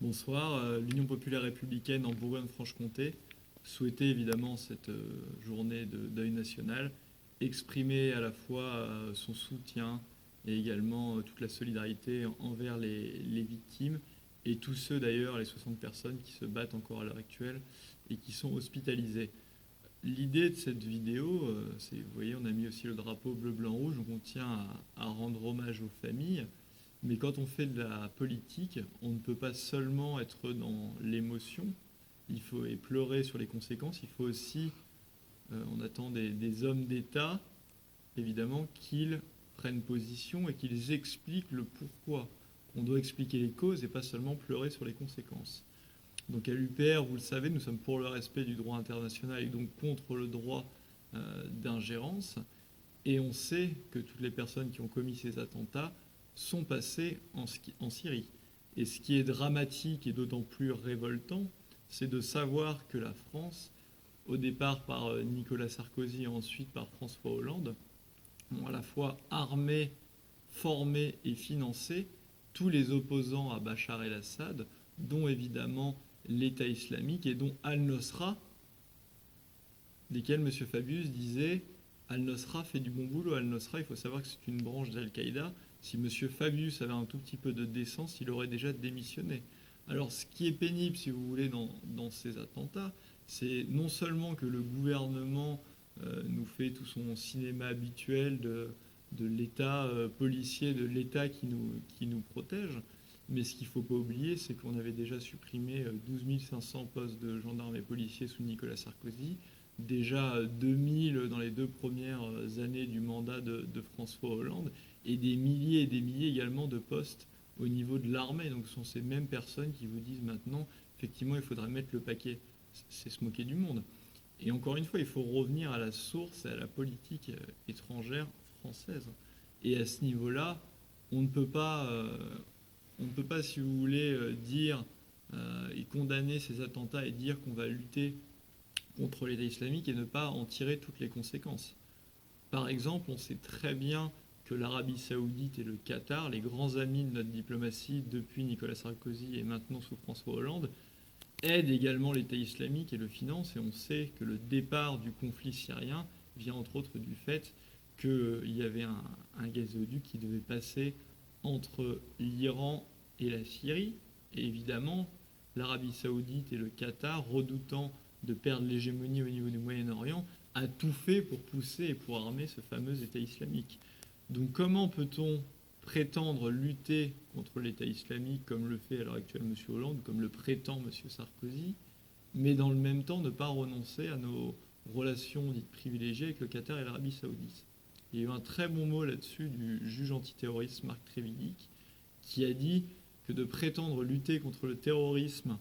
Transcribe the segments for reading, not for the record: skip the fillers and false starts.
Bonsoir. L'Union populaire républicaine en Bourgogne-Franche-Comté souhaitait évidemment cette journée de deuil national, exprimer à la fois son soutien et également toute la solidarité envers les victimes et tous ceux d'ailleurs, les 60 personnes qui se battent encore à l'heure actuelle et qui sont hospitalisées. L'idée de cette vidéo, c'est, vous voyez, on a mis aussi le drapeau bleu-blanc-rouge, donc on tient à rendre hommage aux familles. Mais quand on fait de la politique, on ne peut pas seulement être dans l'émotion, il faut et pleurer sur les conséquences, il faut aussi, on attend des hommes d'État, évidemment, qu'ils prennent position et qu'ils expliquent le pourquoi. On doit expliquer les causes et pas seulement pleurer sur les conséquences. Donc à l'UPR, vous le savez, nous sommes pour le respect du droit international et donc contre le droit d'ingérence. Et on sait que toutes les personnes qui ont commis ces attentats sont passées en Syrie. Et ce qui est dramatique et d'autant plus révoltant, c'est de savoir que la France, au départ par Nicolas Sarkozy et ensuite par François Hollande, ont à la fois armé, formé et financé tous les opposants à Bachar el-Assad, dont évidemment l'État islamique et dont Al-Nosra, desquels M. Fabius disait Al-Nosra fait du bon boulot. Al-Nosra, il faut savoir que c'est une branche d'Al-Qaïda. Si M. Fabius avait un tout petit peu de décence, il aurait déjà démissionné. Alors, ce qui est pénible, si vous voulez, dans ces attentats, c'est non seulement que le gouvernement nous fait tout son cinéma habituel de l'État policier, de l'État qui nous protège, mais ce qu'il ne faut pas oublier, c'est qu'on avait déjà supprimé 12 500 postes de gendarmes et policiers sous Nicolas Sarkozy, déjà 2000 dans les 2 premières années du mandat de François Hollande, et des milliers également de postes au niveau de l'armée. Donc ce sont ces mêmes personnes qui vous disent maintenant, effectivement, il faudrait mettre le paquet. C'est se moquer du monde. Et encore une fois, il faut revenir à la source, à la politique étrangère française. Et à ce niveau-là, on ne peut pas, si vous voulez, dire et condamner ces attentats et dire qu'on va lutter contre l'État islamique et ne pas en tirer toutes les conséquences. Par exemple, on sait très bien que l'Arabie saoudite et le Qatar, les grands amis de notre diplomatie depuis Nicolas Sarkozy et maintenant sous François Hollande, aident également l'État islamique et le financent. Et on sait que le départ du conflit syrien vient entre autres du fait qu'il y avait un gazoduc qui devait passer entre l'Iran et la Syrie. Et évidemment, l'Arabie saoudite et le Qatar, redoutant de perdre l'hégémonie au niveau du Moyen-Orient, a tout fait pour pousser et pour armer ce fameux État islamique. Donc comment peut-on prétendre lutter contre l'État islamique comme le fait à l'heure actuelle M. Hollande, comme le prétend M. Sarkozy, mais dans le même temps ne pas renoncer à nos relations dites privilégiées avec le Qatar et l'Arabie saoudite. Il y a eu un très bon mot là-dessus du juge antiterroriste Marc Trévidic qui a dit que de prétendre lutter contre le terrorisme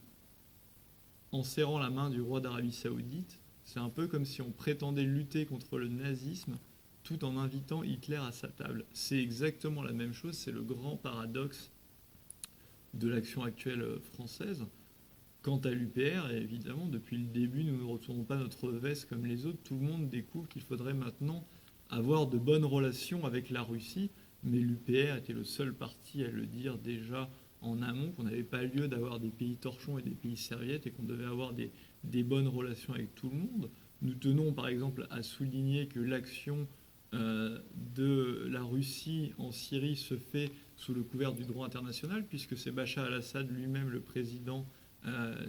en serrant la main du roi d'Arabie saoudite, c'est un peu comme si on prétendait lutter contre le nazisme tout en invitant Hitler à sa table. C'est exactement la même chose, c'est le grand paradoxe de l'action actuelle française. Quant à l'UPR, évidemment, depuis le début, nous ne retournons pas notre veste comme les autres. Tout le monde découvre qu'il faudrait maintenant avoir de bonnes relations avec la Russie, mais l'UPR était le seul parti à le dire déjà en amont, qu'on n'avait pas lieu d'avoir des pays torchons et des pays serviettes et qu'on devait avoir des bonnes relations avec tout le monde. Nous tenons par exemple à souligner que l'action de la Russie en Syrie se fait sous le couvert du droit international, puisque c'est Bachar el-Assad lui-même, le président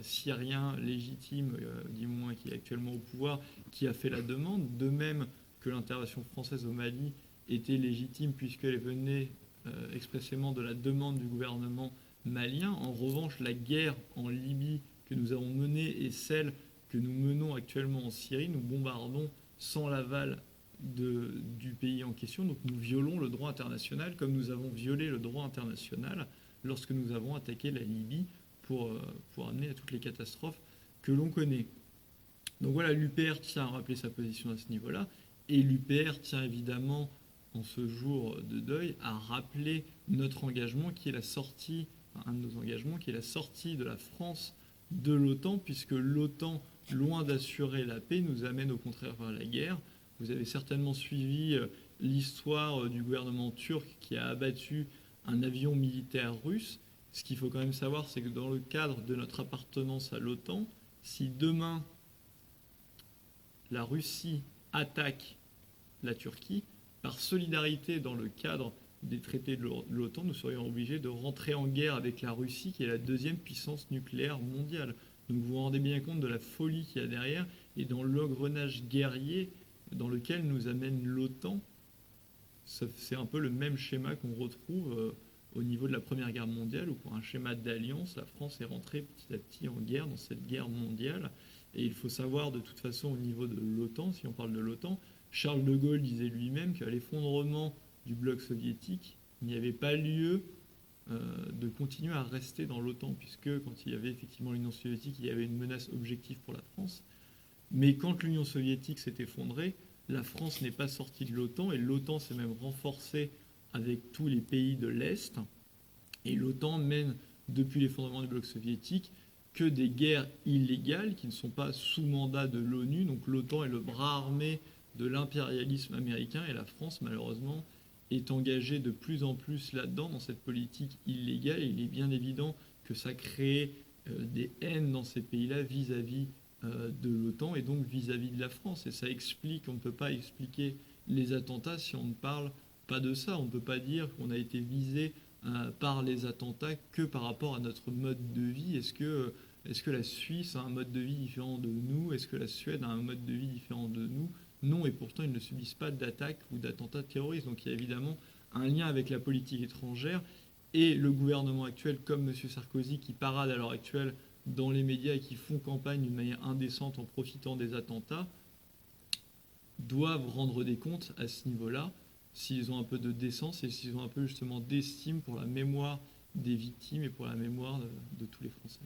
syrien légitime, du moins qui est actuellement au pouvoir, qui a fait la demande, de même que l'intervention française au Mali était légitime puisqu'elle venait expressément de la demande du gouvernement malien. En revanche, la guerre en Libye que nous avons menée et celle que nous menons actuellement en Syrie, nous bombardons sans l'aval du pays en question. Donc nous violons le droit international comme nous avons violé le droit international lorsque nous avons attaqué la Libye pour amener à toutes les catastrophes que l'on connaît. Donc voilà, l'UPR tient à rappeler sa position à ce niveau-là, et l'UPR tient évidemment, en ce jour de deuil, à rappeler notre engagement qui est la sortie, un de nos engagements, qui est la sortie de la France de l'OTAN, puisque l'OTAN, loin d'assurer la paix, nous amène au contraire vers la guerre. Vous avez certainement suivi l'histoire du gouvernement turc qui a abattu un avion militaire russe. Ce qu'il faut quand même savoir, c'est que dans le cadre de notre appartenance à l'OTAN, si demain la Russie attaque la Turquie, par solidarité dans le cadre des traités de l'OTAN, nous serions obligés de rentrer en guerre avec la Russie, qui est la deuxième puissance nucléaire mondiale. Donc vous vous rendez bien compte de la folie qu'il y a derrière et dans l'engrenage guerrier dans lequel nous amène l'OTAN. C'est un peu le même schéma qu'on retrouve au niveau de la Première Guerre mondiale, où pour un schéma d'alliance, la France est rentrée petit à petit en guerre, dans cette guerre mondiale. Et il faut savoir de toute façon au niveau de l'OTAN, si on parle de l'OTAN, Charles de Gaulle disait lui-même qu'à l'effondrement du bloc soviétique, il n'y avait pas lieu de continuer à rester dans l'OTAN, puisque quand il y avait effectivement l'Union soviétique, il y avait une menace objective pour la France. Mais quand l'Union soviétique s'est effondrée, la France n'est pas sortie de l'OTAN et l'OTAN s'est même renforcée avec tous les pays de l'Est. Et l'OTAN mène, depuis l'effondrement du bloc soviétique, que des guerres illégales qui ne sont pas sous mandat de l'ONU. Donc l'OTAN est le bras armé de l'impérialisme américain et la France, malheureusement, est engagée de plus en plus là-dedans, dans cette politique illégale. Et il est bien évident que ça crée des haines dans ces pays-là vis-à-vis de l'OTAN et donc vis-à-vis de la France. Et ça explique, on ne peut pas expliquer les attentats si on ne parle pas de ça. On ne peut pas dire qu'on a été visé par les attentats que par rapport à notre mode de vie. Est-ce que la Suisse a un mode de vie différent de nous? Est-ce que la Suède a un mode de vie différent de nous? Non, et pourtant ils ne subissent pas d'attaques ou d'attentats terroristes. Donc il y a évidemment un lien avec la politique étrangère et le gouvernement actuel, comme M. Sarkozy, qui parade à l'heure actuelle dans les médias et qui font campagne d'une manière indécente en profitant des attentats, doivent rendre des comptes à ce niveau-là, s'ils ont un peu de décence et s'ils ont un peu justement d'estime pour la mémoire des victimes et pour la mémoire de tous les Français.